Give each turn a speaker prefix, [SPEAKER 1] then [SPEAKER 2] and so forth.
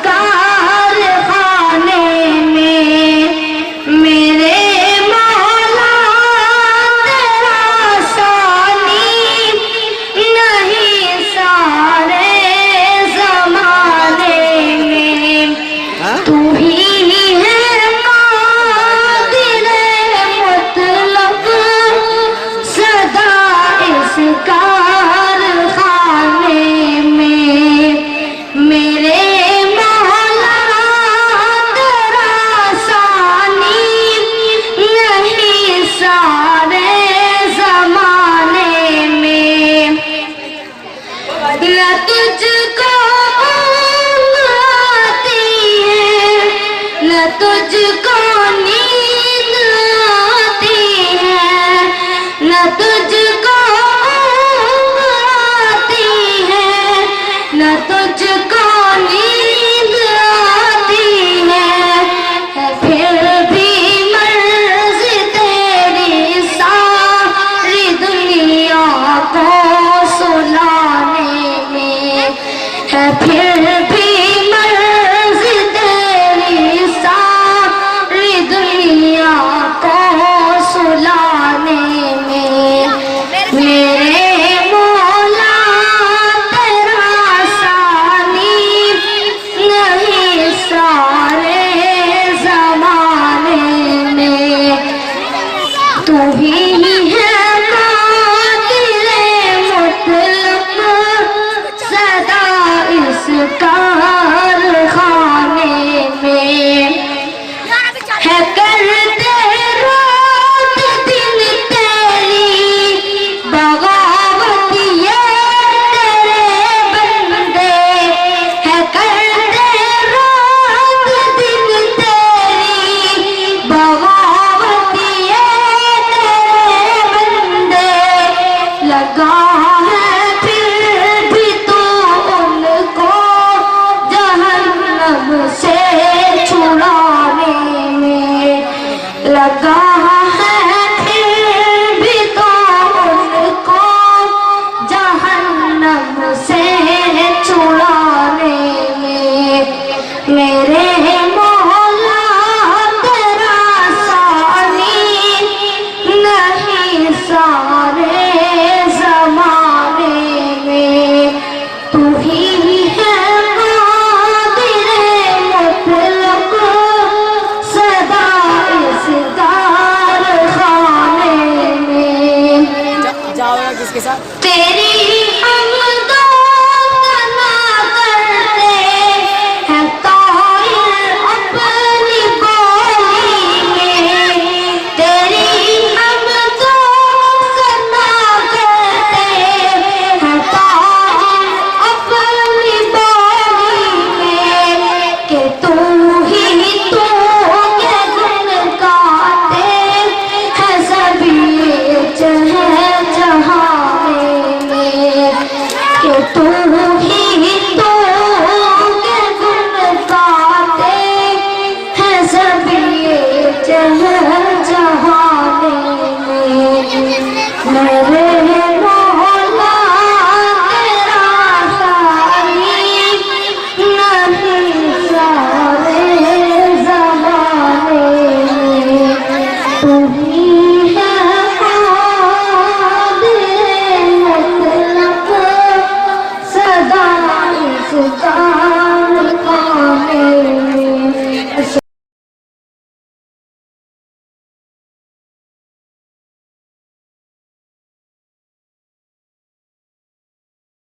[SPEAKER 1] کارخانے میں میرے مولا تیرا ثانی نہیں سارے زمانے میں تو ہی ہے قادر مطلق صدا اس کارخانے میں میرے مولا تیرا ثانی نہیں سارے زمانے میں نہ تجھ کو اونگ آتی ہے نہ تجھ کو نیند آتی ہے نہ تجھ کو اونگ آتی ہے نہ تجھ کو نیند آتی ہے پھر بھی مرض تیری ساری دنیا کو سلانے میں ہے پھر بھی مرض تیری ساری دنیا کو سلانے میں میرے مولا تیرا ثانی نہیں سارے زمانے میں تو ہی ہے قادر مطلق صدا اس کا